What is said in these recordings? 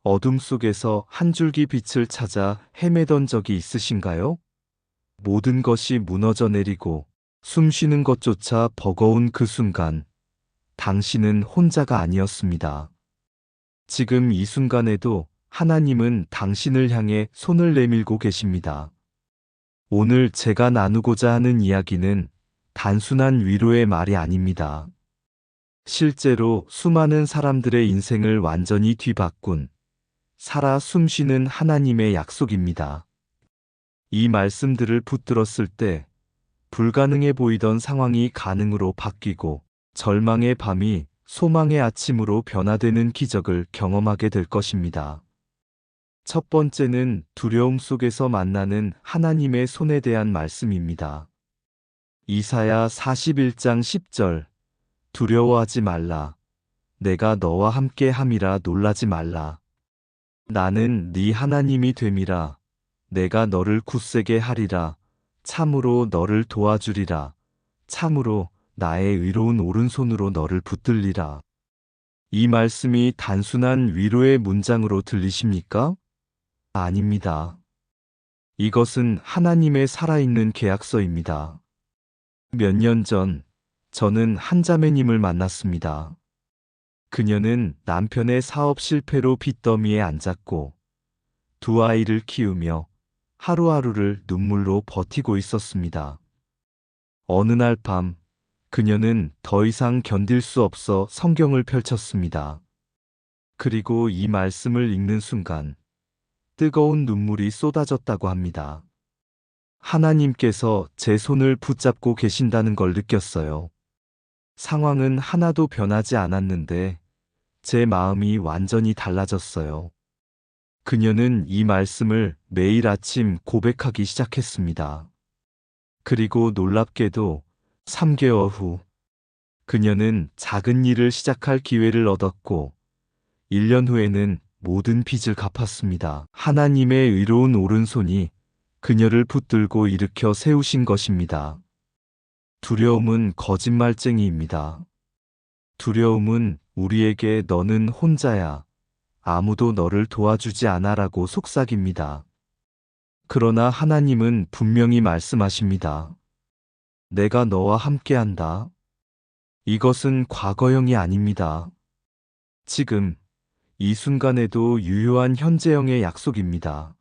어둠 속에서 한 줄기 빛을 찾아 헤매던 적이 있으신가요? 모든 것이 무너져 내리고 숨 쉬는 것조차 버거운 그 순간, 당신은 혼자가 아니었습니다. 지금 이 순간에도 하나님은 당신을 향해 손을 내밀고 계십니다. 오늘 제가 나누고자 하는 이야기는 단순한 위로의 말이 아닙니다. 실제로 수많은 사람들의 인생을 완전히 뒤바꾼 살아 숨쉬는 하나님의 약속입니다. 이 말씀들을 붙들었을 때 불가능해 보이던 상황이 가능으로 바뀌고 절망의 밤이 소망의 아침으로 변화되는 기적을 경험하게 될 것입니다. 첫 번째는 두려움 속에서 만나는 하나님의 손에 대한 말씀입니다. 이사야 41장 10절 두려워하지 말라. 내가 너와 함께 함이라 놀라지 말라. 나는 네 하나님이 됨이라. 내가 너를 굳세게 하리라. 참으로 너를 도와주리라. 참으로 나의 의로운 오른손으로 너를 붙들리라. 이 말씀이 단순한 위로의 문장으로 들리십니까? 아닙니다. 이것은 하나님의 살아있는 계약서입니다. 몇 년 전, 저는 한 자매님을 만났습니다. 그녀는 남편의 사업 실패로 빚더미에 앉았고, 두 아이를 키우며 하루하루를 눈물로 버티고 있었습니다. 어느 날 밤, 그녀는 더 이상 견딜 수 없어 성경을 펼쳤습니다. 그리고 이 말씀을 읽는 순간, 뜨거운 눈물이 쏟아졌다고 합니다. 하나님께서 제 손을 붙잡고 계신다는 걸 느꼈어요. 상황은 하나도 변하지 않았는데 제 마음이 완전히 달라졌어요. 그녀는 이 말씀을 매일 아침 고백하기 시작했습니다. 그리고 놀랍게도 3개월 후 그녀는 작은 일을 시작할 기회를 얻었고 1년 후에는 모든 빚을 갚았습니다. 하나님의 의로운 오른손이 그녀를 붙들고 일으켜 세우신 것입니다. 두려움은 거짓말쟁이입니다. 두려움은 우리에게 너는 혼자야. 아무도 너를 도와주지 않아라고 속삭입니다. 그러나 하나님은 분명히 말씀하십니다. 내가 너와 함께한다. 이것은 과거형이 아닙니다. 지금, 이 순간에도 유효한 현재형의 약속입니다.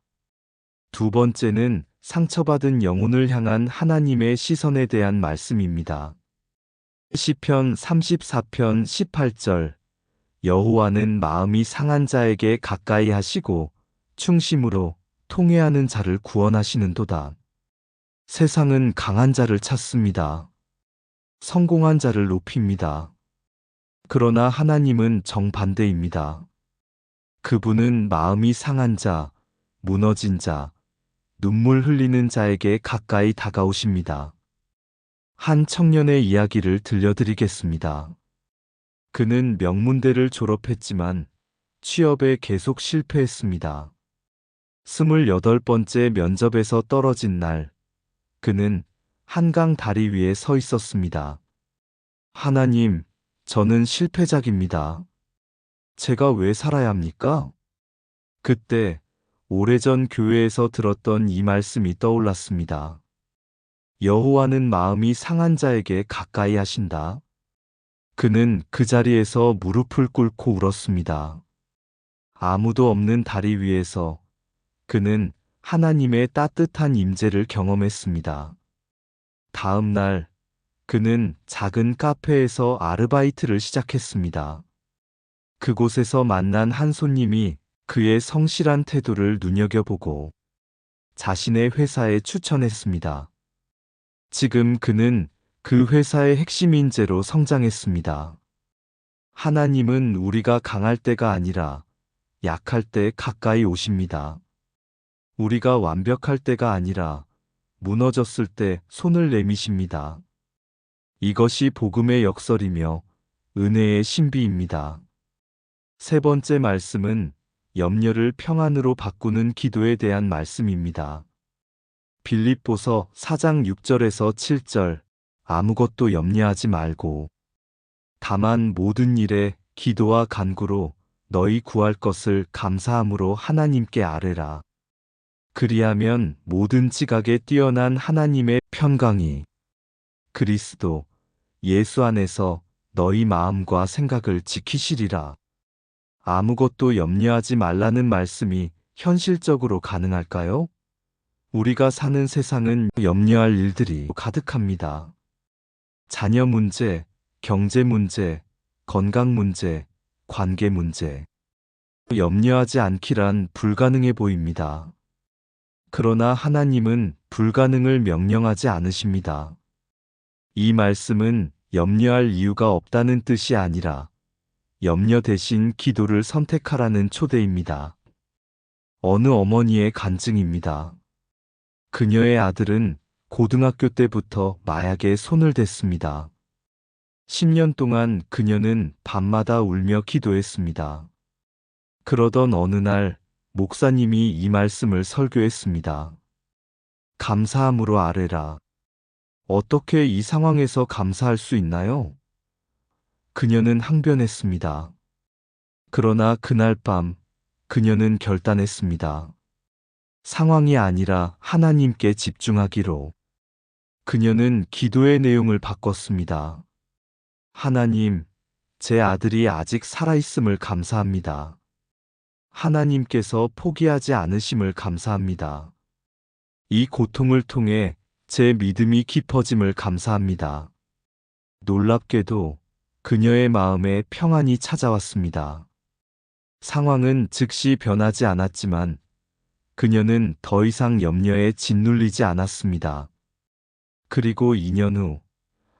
두 번째는 상처받은 영혼을 향한 하나님의 시선에 대한 말씀입니다. 시편 34편 18절 여호와는 마음이 상한 자에게 가까이 하시고 충심으로 통회하는 자를 구원하시는도다. 세상은 강한 자를 찾습니다. 성공한 자를 높입니다. 그러나 하나님은 정반대입니다. 그분은 마음이 상한 자, 무너진 자, 눈물 흘리는 자에게 가까이 다가오십니다. 한 청년의 이야기를 들려드리겠습니다. 그는 명문대를 졸업했지만 취업에 계속 실패했습니다. 28번째 면접에서 떨어진 날, 그는 한강 다리 위에 서 있었습니다. 하나님, 저는 실패작입니다. 제가 왜 살아야 합니까? 그때 오래전 교회에서 들었던 이 말씀이 떠올랐습니다. 여호와는 마음이 상한 자에게 가까이 하신다. 그는 그 자리에서 무릎을 꿇고 울었습니다. 아무도 없는 다리 위에서 그는 하나님의 따뜻한 임재를 경험했습니다. 다음 날, 그는 작은 카페에서 아르바이트를 시작했습니다. 그곳에서 만난 한 손님이 그의 성실한 태도를 눈여겨보고 자신의 회사에 추천했습니다. 지금 그는 그 회사의 핵심 인재로 성장했습니다. 하나님은 우리가 강할 때가 아니라 약할 때 가까이 오십니다. 우리가 완벽할 때가 아니라 무너졌을 때 손을 내미십니다. 이것이 복음의 역설이며 은혜의 신비입니다. 세 번째 말씀은 염려를 평안으로 바꾸는 기도에 대한 말씀입니다. 빌립보서 4장 6절에서 7절 아무것도 염려하지 말고 다만 모든 일에 기도와 간구로 너희 구할 것을 감사함으로 하나님께 아뢰라. 그리하면 모든 지각에 뛰어난 하나님의 평강이 그리스도 예수 안에서 너희 마음과 생각을 지키시리라. 아무것도 염려하지 말라는 말씀이 현실적으로 가능할까요? 우리가 사는 세상은 염려할 일들이 가득합니다. 자녀 문제, 경제 문제, 건강 문제, 관계 문제. 염려하지 않기란 불가능해 보입니다. 그러나 하나님은 불가능을 명령하지 않으십니다. 이 말씀은 염려할 이유가 없다는 뜻이 아니라 염려 대신 기도를 선택하라는 초대입니다. 어느 어머니의 간증입니다. 그녀의 아들은 고등학교 때부터 마약에 손을 댔습니다. 10년 동안 그녀는 밤마다 울며 기도했습니다. 그러던 어느 날 목사님이 이 말씀을 설교했습니다. 감사함으로 아뢰라. 어떻게 이 상황에서 감사할 수 있나요? 그녀는 항변했습니다. 그러나 그날 밤 그녀는 결단했습니다. 상황이 아니라 하나님께 집중하기로. 그녀는 기도의 내용을 바꿨습니다. 하나님, 제 아들이 아직 살아있음을 감사합니다. 하나님께서 포기하지 않으심을 감사합니다. 이 고통을 통해 제 믿음이 깊어짐을 감사합니다. 놀랍게도 그녀의 마음에 평안이 찾아왔습니다. 상황은 즉시 변하지 않았지만 그녀는 더 이상 염려에 짓눌리지 않았습니다. 그리고 2년 후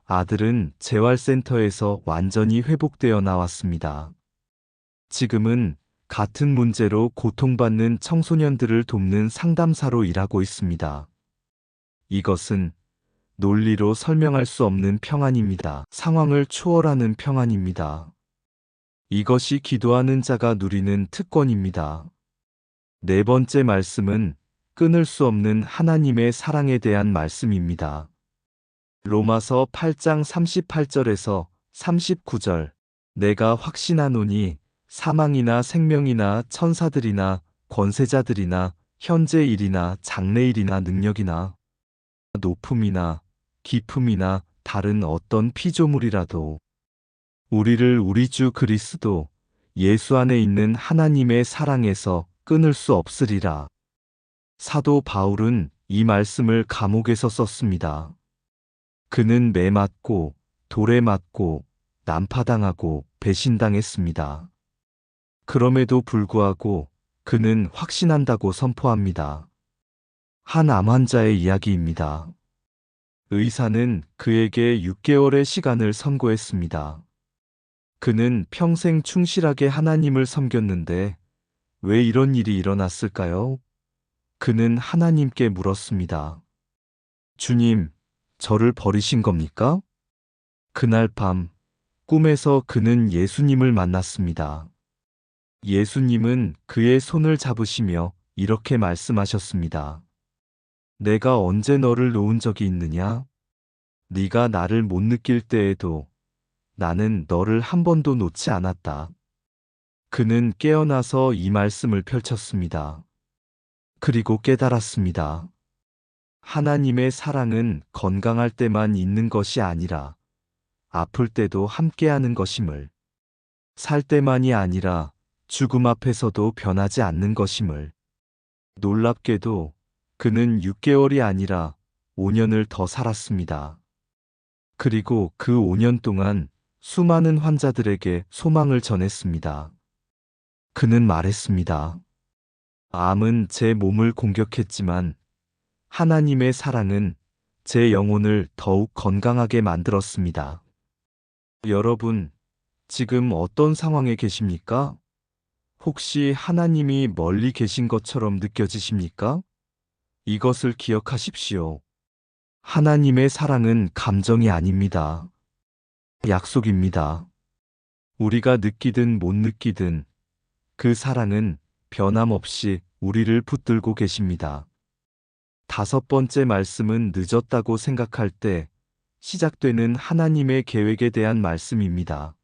아들은 재활센터에서 완전히 회복되어 나왔습니다. 지금은 같은 문제로 고통받는 청소년들을 돕는 상담사로 일하고 있습니다. 이것은 논리로 설명할 수 없는 평안입니다. 상황을 초월하는 평안입니다. 이것이 기도하는 자가 누리는 특권입니다. 네 번째 말씀은 끊을 수 없는 하나님의 사랑에 대한 말씀입니다. 로마서 8장 38절에서 39절. 내가 확신하노니 사망이나 생명이나 천사들이나 권세자들이나 현재 일이나 장래 일이나 능력이나 높음이나 깊음이나 다른 어떤 피조물이라도 우리를 우리 주 그리스도 예수 안에 있는 하나님의 사랑에서 끊을 수 없으리라. 사도 바울은 이 말씀을 감옥에서 썼습니다. 그는 매 맞고 돌에 맞고 난파당하고 배신당했습니다. 그럼에도 불구하고 그는 확신한다고 선포합니다. 한 암 환자의 이야기입니다. 의사는 그에게 6개월의 시간을 선고했습니다. 그는 평생 충실하게 하나님을 섬겼는데 왜 이런 일이 일어났을까요? 그는 하나님께 물었습니다. 주님, 저를 버리신 겁니까? 그날 밤, 꿈에서 그는 예수님을 만났습니다. 예수님은 그의 손을 잡으시며 이렇게 말씀하셨습니다. 내가 언제 너를 놓은 적이 있느냐? 네가 나를 못 느낄 때에도 나는 너를 한 번도 놓지 않았다. 그는 깨어나서 이 말씀을 펼쳤습니다. 그리고 깨달았습니다. 하나님의 사랑은 건강할 때만 있는 것이 아니라 아플 때도 함께하는 것임을, 살 때만이 아니라 죽음 앞에서도 변하지 않는 것임을. 놀랍게도 그는 6개월이 아니라 5년을 더 살았습니다. 그리고 그 5년 동안 수많은 환자들에게 소망을 전했습니다. 그는 말했습니다. 암은 제 몸을 공격했지만 하나님의 사랑은 제 영혼을 더욱 건강하게 만들었습니다. 여러분, 지금 어떤 상황에 계십니까? 혹시 하나님이 멀리 계신 것처럼 느껴지십니까? 이것을 기억하십시오. 하나님의 사랑은 감정이 아닙니다. 약속입니다. 우리가 느끼든 못 느끼든 그 사랑은 변함없이 우리를 붙들고 계십니다. 다섯 번째 말씀은 늦었다고 생각할 때 시작되는 하나님의 계획에 대한 말씀입니다.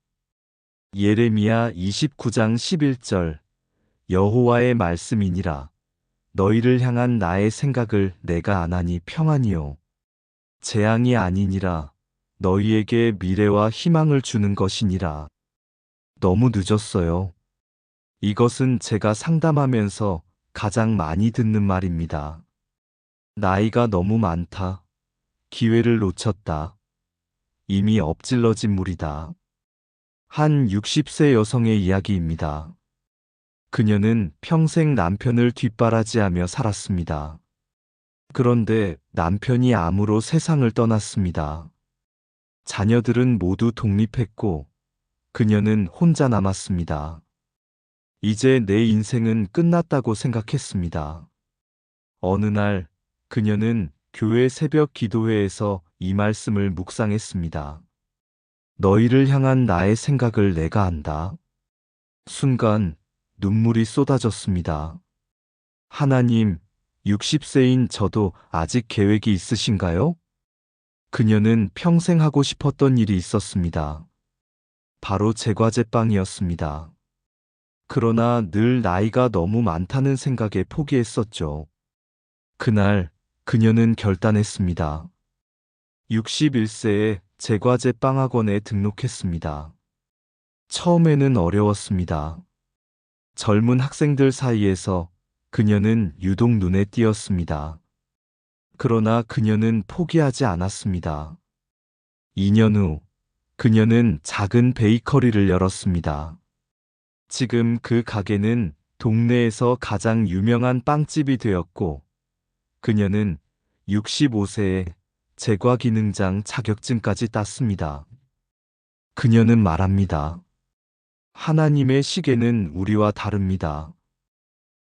예레미야 29장 11절 여호와의 말씀이니라. 너희를 향한 나의 생각을 내가 아나니 평안이요 재앙이 아니니라. 너희에게 미래와 희망을 주는 것이니라. 너무 늦었어요. 이것은 제가 상담하면서 가장 많이 듣는 말입니다. 나이가 너무 많다. 기회를 놓쳤다. 이미 엎질러진 물이다. 한 60세 여성의 이야기입니다. 그녀는 평생 남편을 뒷바라지하며 살았습니다. 그런데 남편이 암으로 세상을 떠났습니다. 자녀들은 모두 독립했고 그녀는 혼자 남았습니다. 이제 내 인생은 끝났다고 생각했습니다. 어느 날 그녀는 교회 새벽 기도회에서 이 말씀을 묵상했습니다. 너희를 향한 나의 생각을 내가 안다. 순간 눈물이 쏟아졌습니다. 하나님, 60세인 저도 아직 계획이 있으신가요? 그녀는 평생 하고 싶었던 일이 있었습니다. 바로 제과제빵이었습니다. 그러나 늘 나이가 너무 많다는 생각에 포기했었죠. 그날 그녀는 결단했습니다. 61세에 제과제빵학원에 등록했습니다. 처음에는 어려웠습니다. 젊은 학생들 사이에서 그녀는 유독 눈에 띄었습니다. 그러나 그녀는 포기하지 않았습니다. 2년 후 그녀는 작은 베이커리를 열었습니다. 지금 그 가게는 동네에서 가장 유명한 빵집이 되었고 그녀는 65세에 제과기능장 자격증까지 땄습니다. 그녀는 말합니다. 하나님의 시계는 우리와 다릅니다.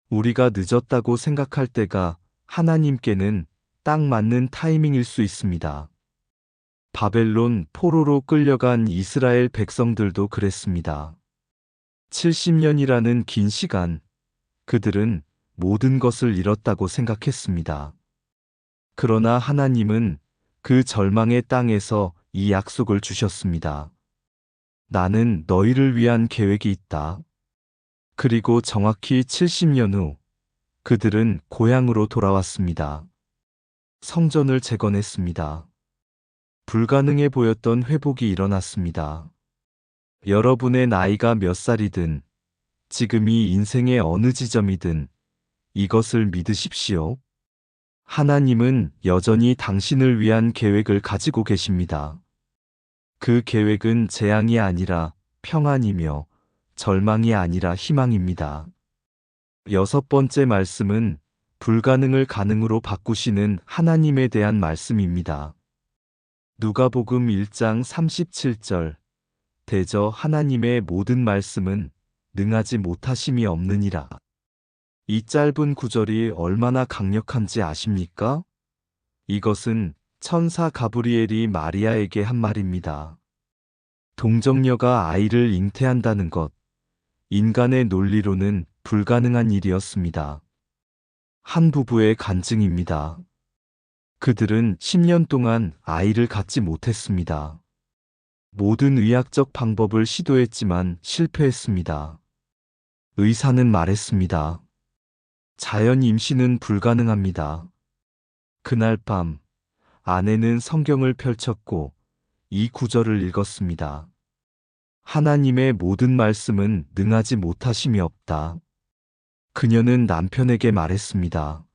우리가 늦었다고 생각할 때가 하나님께는 딱 맞는 타이밍일 수 있습니다. 바벨론 포로로 끌려간 이스라엘 백성들도 그랬습니다. 70년이라는 긴 시간, 그들은 모든 것을 잃었다고 생각했습니다. 그러나 하나님은 그 절망의 땅에서 이 약속을 주셨습니다. 나는 너희를 위한 계획이 있다. 그리고 정확히 70년 후 그들은 고향으로 돌아왔습니다. 성전을 재건했습니다. 불가능해 보였던 회복이 일어났습니다. 여러분의 나이가 몇 살이든 지금이 인생의 어느 지점이든 이것을 믿으십시오. 하나님은 여전히 당신을 위한 계획을 가지고 계십니다. 그 계획은 재앙이 아니라 평안이며 절망이 아니라 희망입니다. 여섯 번째 말씀은 불가능을 가능으로 바꾸시는 하나님에 대한 말씀입니다. 누가복음 1장 37절 대저 하나님의 모든 말씀은 능하지 못하심이 없느니라. 이 짧은 구절이 얼마나 강력한지 아십니까? 이것은 천사 가브리엘이 마리아에게 한 말입니다. 동정녀가 아이를 잉태한다는 것, 인간의 논리로는 불가능한 일이었습니다. 한 부부의 간증입니다. 그들은 10년 동안 아이를 갖지 못했습니다. 모든 의학적 방법을 시도했지만 실패했습니다. 의사는 말했습니다. 자연 임신은 불가능합니다. 그날 밤, 아내는 성경을 펼쳤고 이 구절을 읽었습니다. 하나님의 모든 말씀은 능하지 못하심이 없다. 그녀는 남편에게 말했습니다.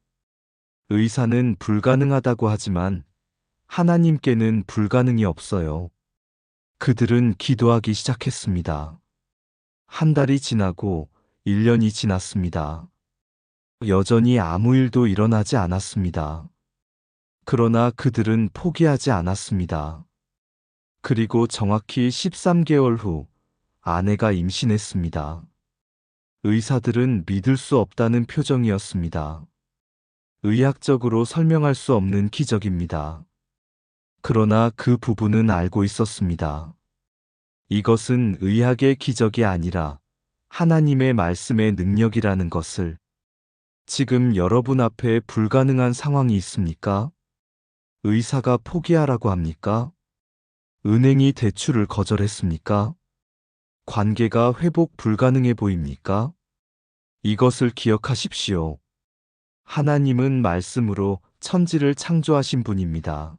의사는 불가능하다고 하지만 하나님께는 불가능이 없어요. 그들은 기도하기 시작했습니다. 한 달이 지나고 1년이 지났습니다. 여전히 아무 일도 일어나지 않았습니다. 그러나 그들은 포기하지 않았습니다. 그리고 정확히 13개월 후 아내가 임신했습니다. 의사들은 믿을 수 없다는 표정이었습니다. 의학적으로 설명할 수 없는 기적입니다. 그러나 그 부부는 알고 있었습니다. 이것은 의학의 기적이 아니라 하나님의 말씀의 능력이라는 것을. 지금 여러분 앞에 불가능한 상황이 있습니까? 의사가 포기하라고 합니까? 은행이 대출을 거절했습니까? 관계가 회복 불가능해 보입니까? 이것을 기억하십시오. 하나님은 말씀으로 천지를 창조하신 분입니다.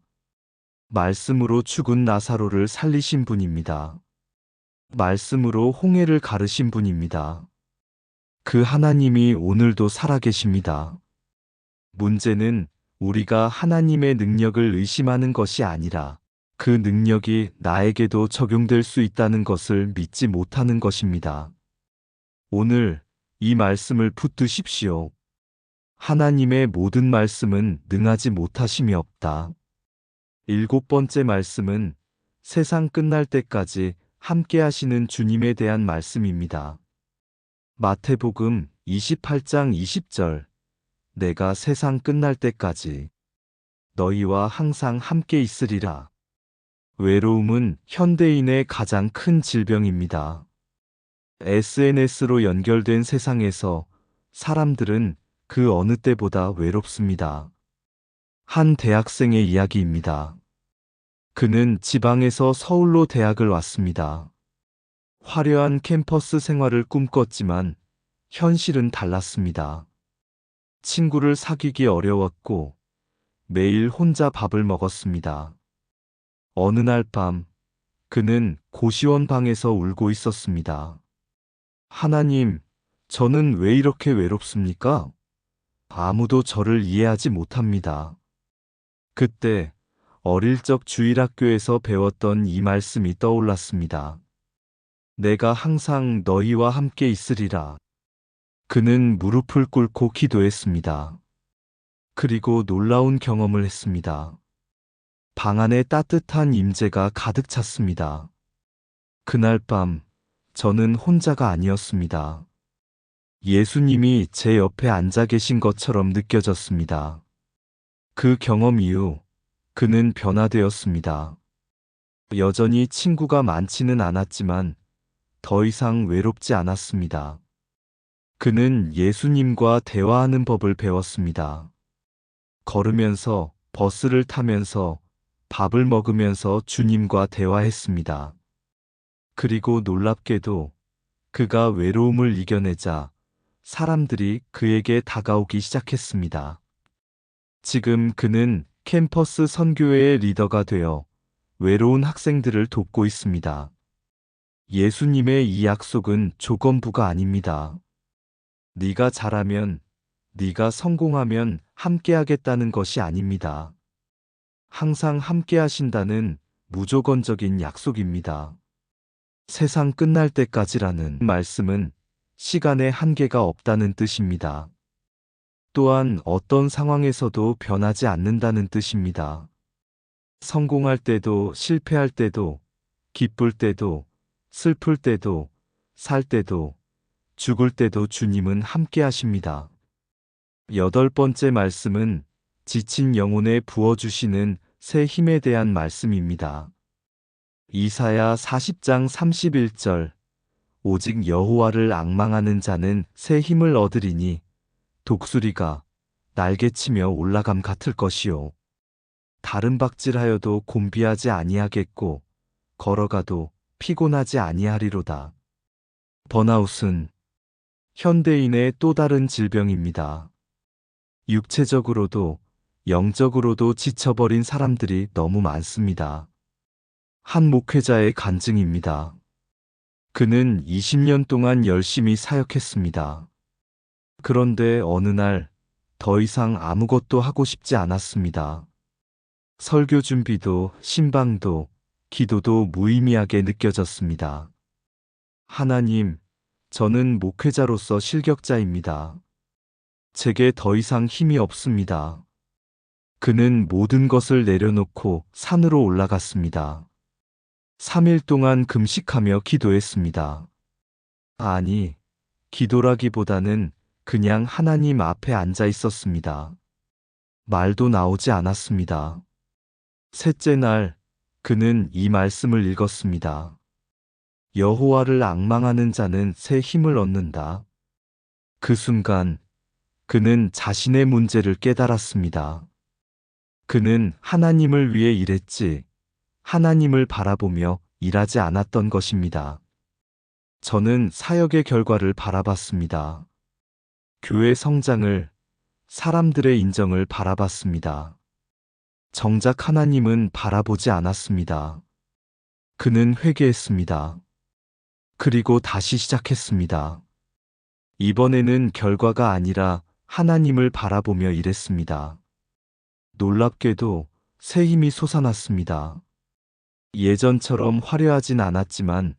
말씀으로 죽은 나사로를 살리신 분입니다. 말씀으로 홍해를 가르신 분입니다. 그 하나님이 오늘도 살아계십니다. 문제는 우리가 하나님의 능력을 의심하는 것이 아니라 그 능력이 나에게도 적용될 수 있다는 것을 믿지 못하는 것입니다. 오늘 이 말씀을 붙드십시오. 하나님의 모든 말씀은 능하지 못하심이 없다. 7번째 말씀은 세상 끝날 때까지 함께 하시는 주님에 대한 말씀입니다. 마태복음 28장 20절 내가 세상 끝날 때까지 너희와 항상 함께 있으리라. 외로움은 현대인의 가장 큰 질병입니다. SNS로 연결된 세상에서 사람들은 그 어느 때보다 외롭습니다. 한 대학생의 이야기입니다. 그는 지방에서 서울로 대학을 왔습니다. 화려한 캠퍼스 생활을 꿈꿨지만 현실은 달랐습니다. 친구를 사귀기 어려웠고 매일 혼자 밥을 먹었습니다. 어느 날 밤 그는 고시원 방에서 울고 있었습니다. 하나님, 저는 왜 이렇게 외롭습니까? 아무도 저를 이해하지 못합니다. 그때 어릴 적 주일학교에서 배웠던 이 말씀이 떠올랐습니다. 내가 항상 너희와 함께 있으리라. 그는 무릎을 꿇고 기도했습니다. 그리고 놀라운 경험을 했습니다. 방 안에 따뜻한 임재가 가득 찼습니다. 그날 밤 저는 혼자가 아니었습니다. 예수님이 제 옆에 앉아 계신 것처럼 느껴졌습니다. 그 경험 이후 그는 변화되었습니다. 여전히 친구가 많지는 않았지만 더 이상 외롭지 않았습니다. 그는 예수님과 대화하는 법을 배웠습니다. 걸으면서, 버스를 타면서, 밥을 먹으면서 주님과 대화했습니다. 그리고 놀랍게도 그가 외로움을 이겨내자 사람들이 그에게 다가오기 시작했습니다. 지금 그는 캠퍼스 선교회의 리더가 되어 외로운 학생들을 돕고 있습니다. 예수님의 이 약속은 조건부가 아닙니다. 네가 잘하면, 네가 성공하면 함께하겠다는 것이 아닙니다. 항상 함께하신다는 무조건적인 약속입니다. 세상 끝날 때까지라는 말씀은 시간의 한계가 없다는 뜻입니다. 또한 어떤 상황에서도 변하지 않는다는 뜻입니다. 성공할 때도 실패할 때도 기쁠 때도 슬플 때도 살 때도 죽을 때도 주님은 함께 하십니다. 8번째 말씀은 지친 영혼에 부어주시는 새 힘에 대한 말씀입니다. 이사야 40장 31절 오직 여호와를 앙망하는 자는 새 힘을 얻으리니 독수리가 날개치며 올라감 같을 것이요. 다른 박질하여도 곤비하지 아니하겠고 걸어가도 피곤하지 아니하리로다. 번아웃은 현대인의 또 다른 질병입니다. 육체적으로도 영적으로도 지쳐버린 사람들이 너무 많습니다. 한 목회자의 간증입니다. 그는 20년 동안 열심히 사역했습니다. 그런데 어느 날 더 이상 아무것도 하고 싶지 않았습니다. 설교 준비도 신방도 기도도 무의미하게 느껴졌습니다. 하나님, 저는 목회자로서 실격자입니다. 제게 더 이상 힘이 없습니다. 그는 모든 것을 내려놓고 산으로 올라갔습니다. 3일 동안 금식하며 기도했습니다. 아니, 기도라기보다는 그냥 하나님 앞에 앉아 있었습니다. 말도 나오지 않았습니다. 셋째 날, 그는 이 말씀을 읽었습니다. 여호와를 앙망하는 자는 새 힘을 얻는다. 그 순간, 그는 자신의 문제를 깨달았습니다. 그는 하나님을 위해 일했지, 하나님을 바라보며 일하지 않았던 것입니다. 저는 사역의 결과를 바라봤습니다. 교회 성장을, 사람들의 인정을 바라봤습니다. 정작 하나님은 바라보지 않았습니다. 그는 회개했습니다. 그리고 다시 시작했습니다. 이번에는 결과가 아니라 하나님을 바라보며 일했습니다. 놀랍게도 새 힘이 솟아났습니다. 예전처럼 화려하진 않았지만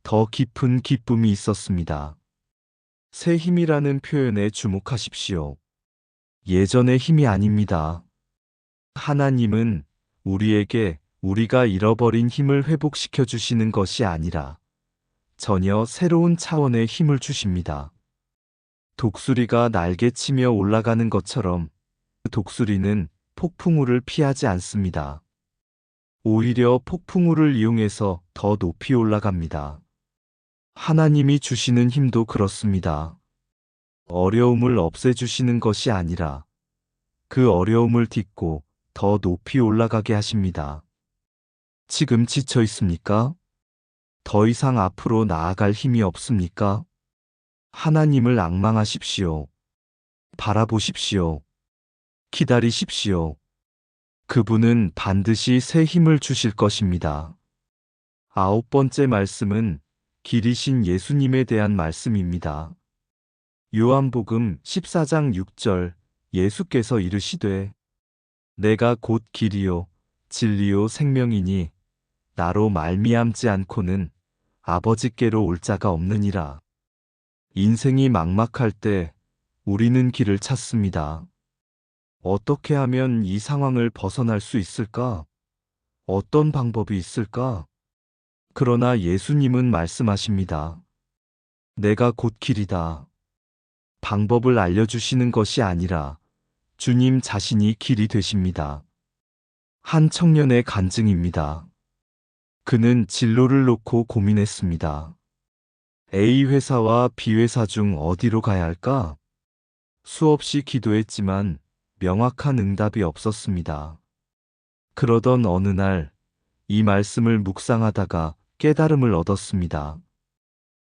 더 깊은 기쁨이 있었습니다. 새 힘이라는 표현에 주목하십시오. 예전의 힘이 아닙니다. 하나님은 우리에게 우리가 잃어버린 힘을 회복시켜 주시는 것이 아니라 전혀 새로운 차원의 힘을 주십니다. 독수리가 날개치며 올라가는 것처럼 독수리는 폭풍우를 피하지 않습니다. 오히려 폭풍우를 이용해서 더 높이 올라갑니다. 하나님이 주시는 힘도 그렇습니다. 어려움을 없애주시는 것이 아니라 그 어려움을 딛고 더 높이 올라가게 하십니다. 지금 지쳐 있습니까? 더 이상 앞으로 나아갈 힘이 없습니까? 하나님을 앙망하십시오. 바라보십시오. 기다리십시오. 그분은 반드시 새 힘을 주실 것입니다. 9번째 말씀은 길이신 예수님에 대한 말씀입니다. 요한복음 14장 6절 예수께서 이르시되 내가 곧 길이요 진리요 생명이니 나로 말미암지 않고는 아버지께로 올 자가 없느니라. 인생이 막막할 때 우리는 길을 찾습니다. 어떻게 하면 이 상황을 벗어날 수 있을까? 어떤 방법이 있을까? 그러나 예수님은 말씀하십니다. 내가 곧 길이다. 방법을 알려주시는 것이 아니라 주님 자신이 길이 되십니다. 한 청년의 간증입니다. 그는 진로를 놓고 고민했습니다. A 회사와 B 회사 중 어디로 가야 할까? 수없이 기도했지만 명확한 응답이 없었습니다. 그러던 어느 날 이 말씀을 묵상하다가 깨달음을 얻었습니다.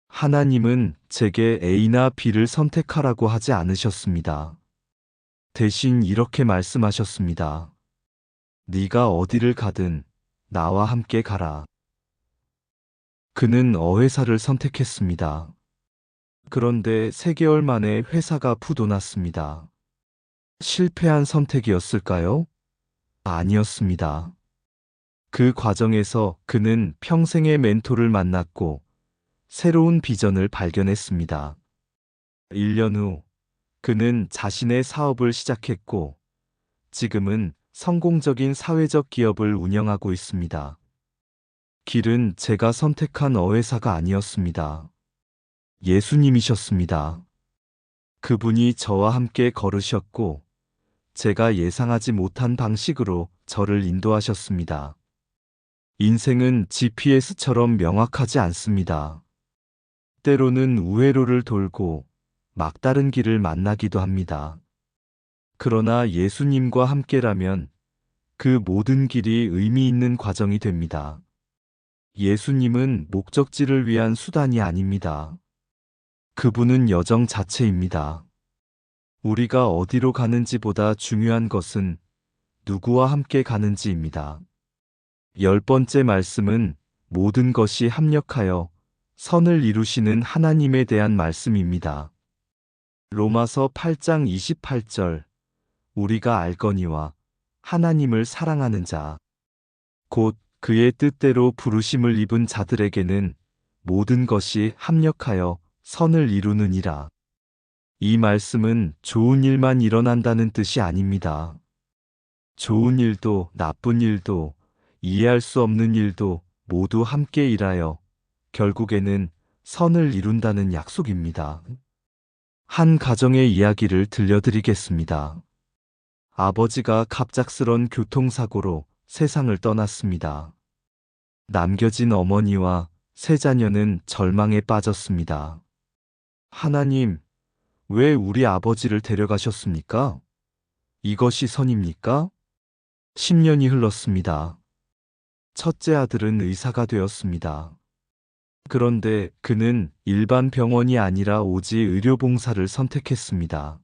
하나님은 제게 A나 B를 선택하라고 하지 않으셨습니다. 대신 이렇게 말씀하셨습니다. 네가 어디를 가든 나와 함께 가라. 그는 어회사를 선택했습니다. 그런데 3개월 만에 회사가 부도났습니다. 실패한 선택이었을까요? 아니었습니다. 그 과정에서 그는 평생의 멘토를 만났고 새로운 비전을 발견했습니다. 1년 후 그는 자신의 사업을 시작했고 지금은 성공적인 사회적 기업을 운영하고 있습니다. 길은 제가 선택한 어회사가 아니었습니다. 예수님이셨습니다. 그분이 저와 함께 걸으셨고 제가 예상하지 못한 방식으로 저를 인도하셨습니다. 인생은 GPS처럼 명확하지 않습니다. 때로는 우회로를 돌고 막다른 길을 만나기도 합니다. 그러나 예수님과 함께라면 그 모든 길이 의미 있는 과정이 됩니다. 예수님은 목적지를 위한 수단이 아닙니다. 그분은 여정 자체입니다. 우리가 어디로 가는지보다 중요한 것은 누구와 함께 가는지입니다. 10번째 말씀은 모든 것이 합력하여 선을 이루시는 하나님에 대한 말씀입니다. 로마서 8장 28절 우리가 알거니와 하나님을 사랑하는 자, 곧 그의 뜻대로 부르심을 입은 자들에게는 모든 것이 합력하여 선을 이루느니라. 이 말씀은 좋은 일만 일어난다는 뜻이 아닙니다. 좋은 일도 나쁜 일도 이해할 수 없는 일도 모두 함께 일하여 결국에는 선을 이룬다는 약속입니다. 한 가정의 이야기를 들려드리겠습니다. 아버지가 갑작스런 교통사고로 세상을 떠났습니다. 남겨진 어머니와 세 자녀는 절망에 빠졌습니다. 하나님, 왜 우리 아버지를 데려가셨습니까? 이것이 선입니까? 10년이 흘렀습니다. 첫째 아들은 의사가 되었습니다. 그런데 그는 일반 병원이 아니라 오지 의료봉사를 선택했습니다.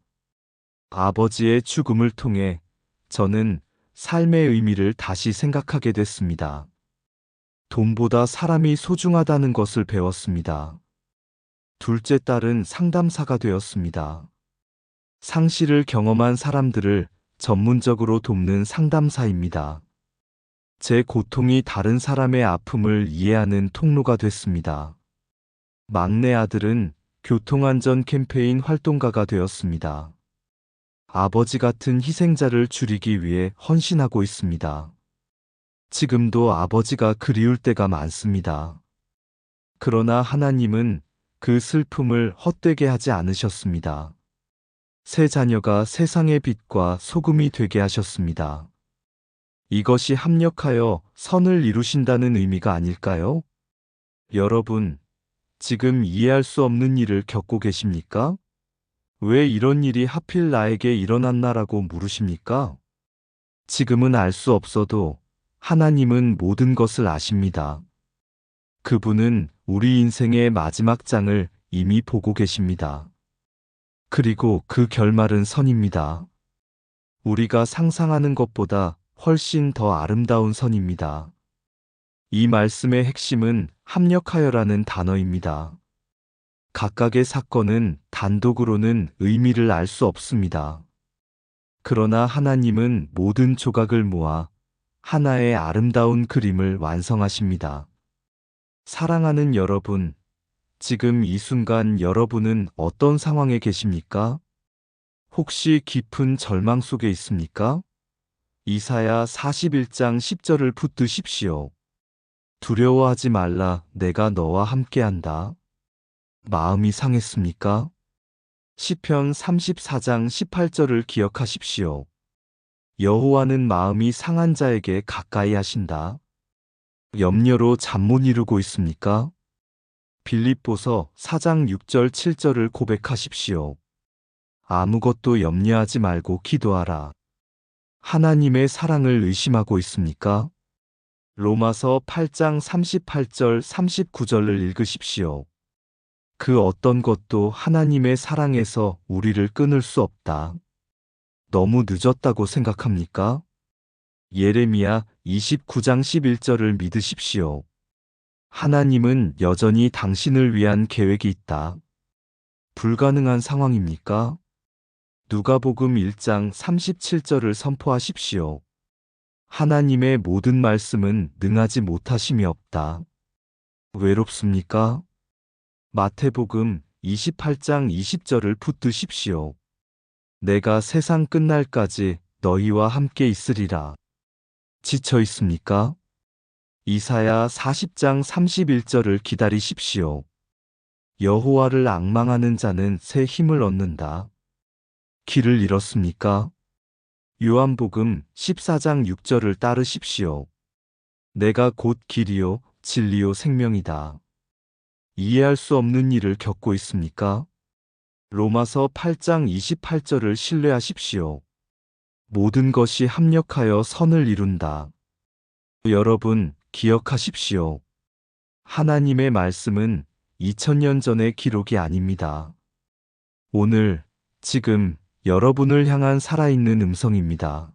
아버지의 죽음을 통해 저는 삶의 의미를 다시 생각하게 됐습니다. 돈보다 사람이 소중하다는 것을 배웠습니다. 둘째 딸은 상담사가 되었습니다. 상실을 경험한 사람들을 전문적으로 돕는 상담사입니다. 제 고통이 다른 사람의 아픔을 이해하는 통로가 됐습니다. 막내 아들은 교통안전 캠페인 활동가가 되었습니다. 아버지 같은 희생자를 줄이기 위해 헌신하고 있습니다. 지금도 아버지가 그리울 때가 많습니다. 그러나 하나님은 그 슬픔을 헛되게 하지 않으셨습니다. 세 자녀가 세상의 빛과 소금이 되게 하셨습니다. 이것이 합력하여 선을 이루신다는 의미가 아닐까요? 여러분, 지금 이해할 수 없는 일을 겪고 계십니까? 왜 이런 일이 하필 나에게 일어났나라고 물으십니까? 지금은 알 수 없어도 하나님은 모든 것을 아십니다. 그분은 우리 인생의 마지막 장을 이미 보고 계십니다. 그리고 그 결말은 선입니다. 우리가 상상하는 것보다 훨씬 더 아름다운 선입니다. 이 말씀의 핵심은 합력하여라는 단어입니다. 각각의 사건은 단독으로는 의미를 알 수 없습니다. 그러나 하나님은 모든 조각을 모아 하나의 아름다운 그림을 완성하십니다. 사랑하는 여러분, 지금 이 순간 여러분은 어떤 상황에 계십니까? 혹시 깊은 절망 속에 있습니까? 이사야 41장 10절을 붙드십시오. 두려워하지 말라, 내가 너와 함께한다. 마음이 상했습니까? 시편 34장 18절을 기억하십시오. 여호와는 마음이 상한 자에게 가까이 하신다. 염려로 잠 못 이루고 있습니까? 빌립보서 4장 6절 7절을 고백하십시오. 아무것도 염려하지 말고 기도하라. 하나님의 사랑을 의심하고 있습니까? 로마서 8장 38절 39절을 읽으십시오. 그 어떤 것도 하나님의 사랑에서 우리를 끊을 수 없다. 너무 늦었다고 생각합니까? 예레미야 29장 11절을 믿으십시오. 하나님은 여전히 당신을 위한 계획이 있다. 불가능한 상황입니까? 누가복음 1장 37절을 선포하십시오. 하나님의 모든 말씀은 능하지 못하심이 없다. 외롭습니까? 마태복음 28장 20절을 붙드십시오. 내가 세상 끝날까지 너희와 함께 있으리라. 지쳐 있습니까? 이사야 40장 31절을 기다리십시오. 여호와를 앙망하는 자는 새 힘을 얻는다. 길을 잃었습니까? 요한복음 14장 6절을 따르십시오. 내가 곧 길이요 진리요 생명이다. 이해할 수 없는 일을 겪고 있습니까? 로마서 8장 28절을 신뢰하십시오. 모든 것이 합력하여 선을 이룬다. 여러분, 기억하십시오. 하나님의 말씀은 2000년 전의 기록이 아닙니다. 오늘, 지금, 여러분을 향한 살아있는 음성입니다.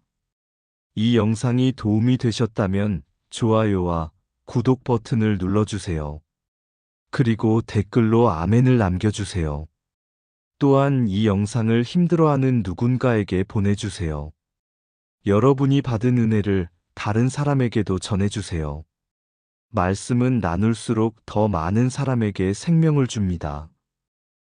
이 영상이 도움이 되셨다면 좋아요와 구독 버튼을 눌러주세요. 그리고 댓글로 아멘을 남겨주세요. 또한 이 영상을 힘들어하는 누군가에게 보내주세요. 여러분이 받은 은혜를 다른 사람에게도 전해주세요. 말씀은 나눌수록 더 많은 사람에게 생명을 줍니다.